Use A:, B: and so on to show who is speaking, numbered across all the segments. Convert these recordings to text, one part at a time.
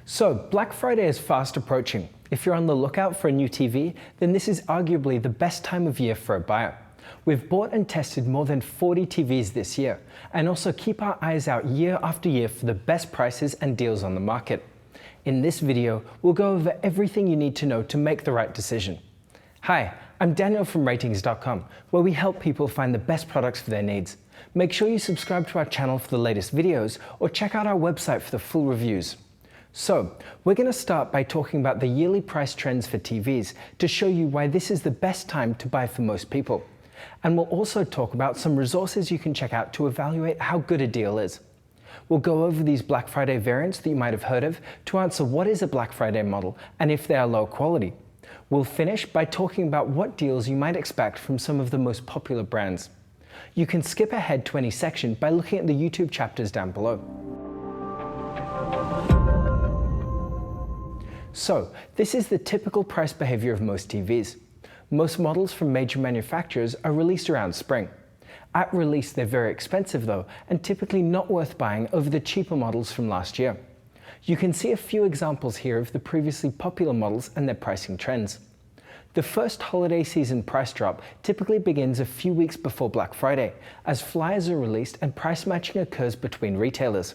A: So, Black Friday is fast approaching. If you're on the lookout for a new TV, then this is arguably the best time of year for a buyer. We've bought and tested more than 40 TVs this year, and also keep our eyes out year after year for the best prices and deals on the market. In this video, we'll go over everything you need to know to make the right decision. Hi, I'm Daniel from Ratings.com, where we help people find the best products for their needs. Make sure you subscribe to our channel for the latest videos, or check out our website for the full reviews. So, we're going to start by talking about the yearly price trends for TVs to show you why this is the best time to buy for most people. And we'll also talk about some resources you can check out to evaluate how good a deal is. We'll go over these Black Friday variants that you might have heard of to answer what is a Black Friday model and if they are low quality. We'll finish by talking about what deals you might expect from some of the most popular brands. You can skip ahead to any section by looking at the YouTube chapters down below. So, this is the typical price behavior of most TVs. Most models from major manufacturers are released around spring. At release, they're very expensive though, and typically not worth buying over the cheaper models from last year. You can see a few examples here of the previously popular models and their pricing trends. The first holiday season price drop typically begins a few weeks before Black Friday, as flyers are released and price matching occurs between retailers.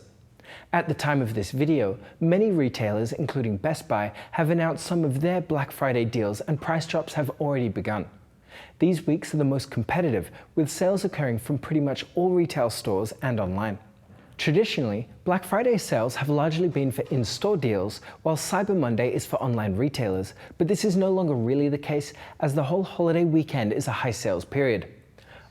A: At the time of this video, many retailers, including Best Buy, have announced some of their Black Friday deals and price drops have already begun. These weeks are the most competitive, with sales occurring from pretty much all retail stores and online. Traditionally, Black Friday sales have largely been for in-store deals, while Cyber Monday is for online retailers, but this is no longer really the case as the whole holiday weekend is a high sales period.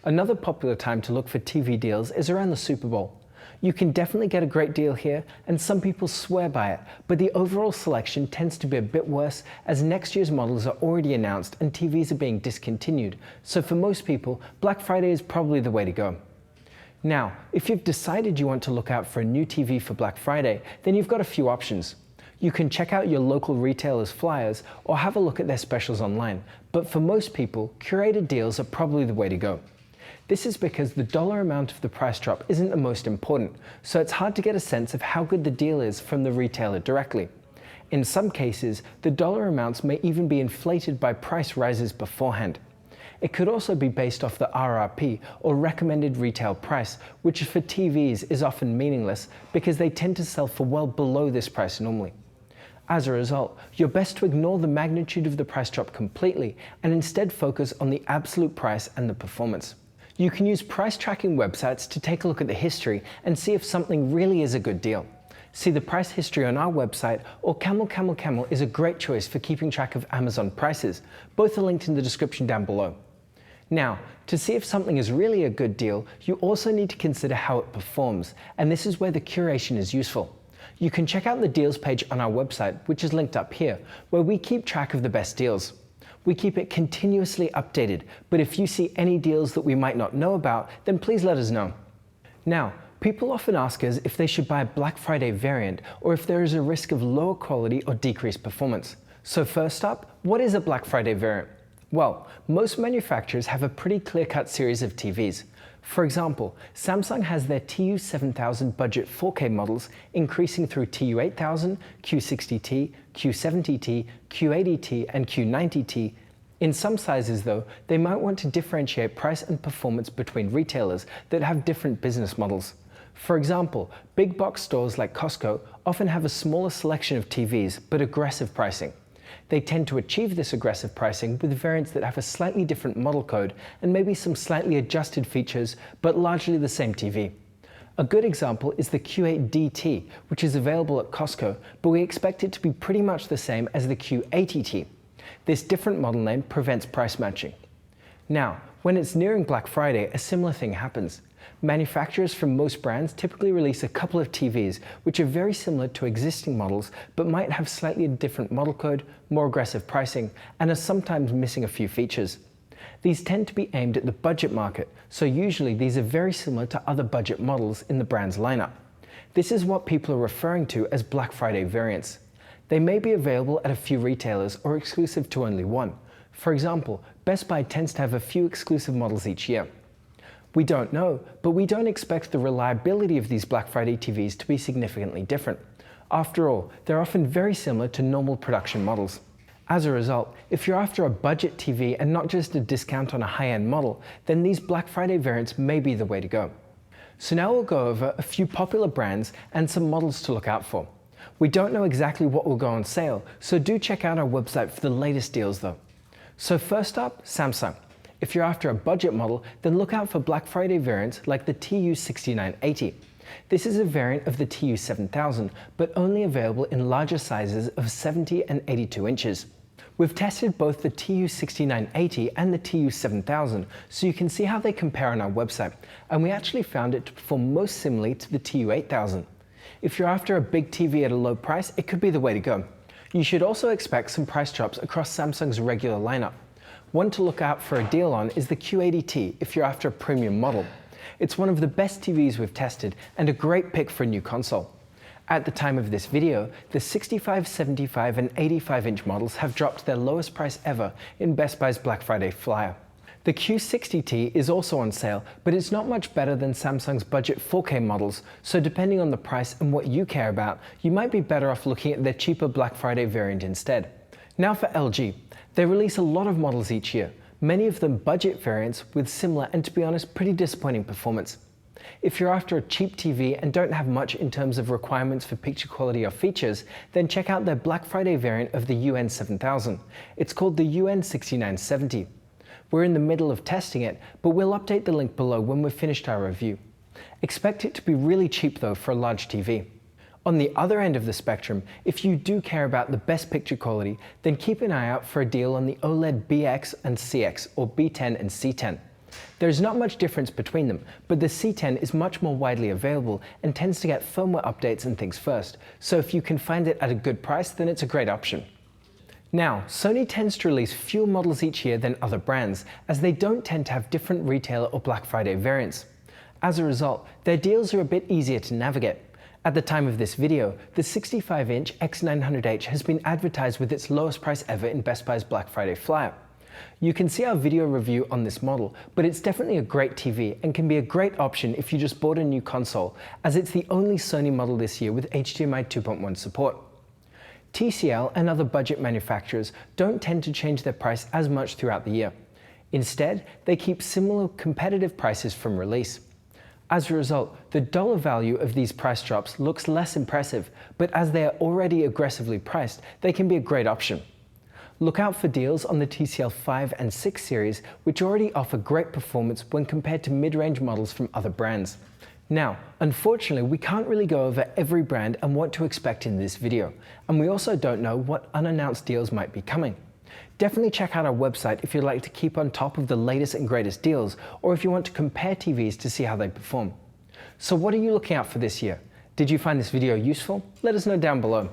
A: Another popular time to look for TV deals is around the Super Bowl. You can definitely get a great deal here, and some people swear by it, but the overall selection tends to be a bit worse as next year's models are already announced and TVs are being discontinued, so for most people, Black Friday is probably the way to go. Now, if you've decided you want to look out for a new TV for Black Friday, then you've got a few options. You can check out your local retailers' flyers or have a look at their specials online, but for most people, curated deals are probably the way to go. This is because the dollar amount of the price drop isn't the most important, so it's hard to get a sense of how good the deal is from the retailer directly. In some cases, the dollar amounts may even be inflated by price rises beforehand. It could also be based off the RRP, or recommended retail price, which for TVs is often meaningless because they tend to sell for well below this price normally. As a result, you're best to ignore the magnitude of the price drop completely and instead focus on the absolute price and the performance. You can use price tracking websites to take a look at the history and see if something really is a good deal. See the price history on our website, or Camel is a great choice for keeping track of Amazon prices. Both are linked in the description down below. Now, to see if something is really a good deal, you also need to consider how it performs, and this is where the curation is useful. You can check out the deals page on our website, which is linked up here, where we keep track of the best deals. We keep it continuously updated, but if you see any deals that we might not know about, then please let us know. Now, people often ask us if they should buy a Black Friday variant or if there is a risk of lower quality or decreased performance. So first up, what is a Black Friday variant? Well, most manufacturers have a pretty clear-cut series of TVs. For example, Samsung has their TU7000 budget 4K models increasing through TU8000, Q60T, Q70T, Q80T, and Q90T. In some sizes though, they might want to differentiate price and performance between retailers that have different business models. For example, big box stores like Costco often have a smaller selection of TVs but aggressive pricing. They tend to achieve this aggressive pricing with variants that have a slightly different model code and maybe some slightly adjusted features, but largely the same TV. A good example is the Q8DT, which is available at Costco, but we expect it to be pretty much the same as the Q80T. This different model name prevents price matching. Now, when it's nearing Black Friday, a similar thing happens. Manufacturers from most brands typically release a couple of TVs which are very similar to existing models but might have slightly different model code, more aggressive pricing, and are sometimes missing a few features. These tend to be aimed at the budget market, so usually these are very similar to other budget models in the brand's lineup. This is what people are referring to as Black Friday variants. They may be available at a few retailers or exclusive to only one. For example, Best Buy tends to have a few exclusive models each year. We don't know, but we don't expect the reliability of these Black Friday TVs to be significantly different. After all, they're often very similar to normal production models. As a result, if you're after a budget TV and not just a discount on a high-end model, then these Black Friday variants may be the way to go. So now we'll go over a few popular brands and some models to look out for. We don't know exactly what will go on sale, so do check out our website for the latest deals though. So first up, Samsung. If you're after a budget model, then look out for Black Friday variants like the TU6980. This is a variant of the TU7000, but only available in larger sizes of 70 and 82 inches. We've tested both the TU6980 and the TU7000, so you can see how they compare on our website, and we actually found it to perform most similarly to the TU8000. If you're after a big TV at a low price, it could be the way to go. You should also expect some price drops across Samsung's regular lineup. One to look out for a deal on is the Q80T if you're after a premium model. It's one of the best TVs we've tested and a great pick for a new console. At the time of this video, the 65, 75 and 85-inch models have dropped their lowest price ever in Best Buy's Black Friday flyer. The Q60T is also on sale, but it's not much better than Samsung's budget 4K models, so depending on the price and what you care about, you might be better off looking at their cheaper Black Friday variant instead. Now for LG. They release a lot of models each year, many of them budget variants with similar and, to be honest, pretty disappointing performance. If you're after a cheap TV and don't have much in terms of requirements for picture quality or features, then check out their Black Friday variant of the UN7000. It's called the UN6970. We're in the middle of testing it, but we'll update the link below when we've finished our review. Expect it to be really cheap though for a large TV. On the other end of the spectrum, if you do care about the best picture quality, then keep an eye out for a deal on the OLED BX and CX, or B10 and C10. There's not much difference between them, but the C10 is much more widely available and tends to get firmware updates and things first, so if you can find it at a good price, then it's a great option. Now, Sony tends to release fewer models each year than other brands, as they don't tend to have different retailer or Black Friday variants. As a result, their deals are a bit easier to navigate. At the time of this video, the 65-inch X900H has been advertised with its lowest price ever in Best Buy's Black Friday flyer. You can see our video review on this model, but it's definitely a great TV and can be a great option if you just bought a new console, as it's the only Sony model this year with HDMI 2.1 support. TCL and other budget manufacturers don't tend to change their price as much throughout the year. Instead, they keep similar competitive prices from release. As a result, the dollar value of these price drops looks less impressive, but as they are already aggressively priced, they can be a great option. Look out for deals on the TCL 5 and 6 series, which already offer great performance when compared to mid-range models from other brands. Now, unfortunately, we can't really go over every brand and what to expect in this video, and we also don't know what unannounced deals might be coming. Definitely check out our website if you'd like to keep on top of the latest and greatest deals, or if you want to compare TVs to see how they perform. So what are you looking out for this year? Did you find this video useful? Let us know down below.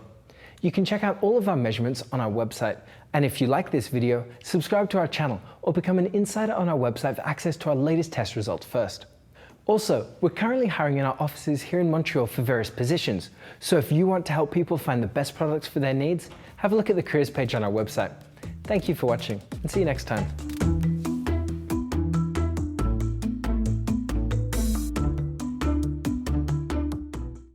A: You can check out all of our measurements on our website, and if you like this video, subscribe to our channel or become an insider on our website for access to our latest test results first. Also, we're currently hiring in our offices here in Montreal for various positions, so if you want to help people find the best products for their needs, have a look at the careers page on our website. Thank you for watching, and see you next time.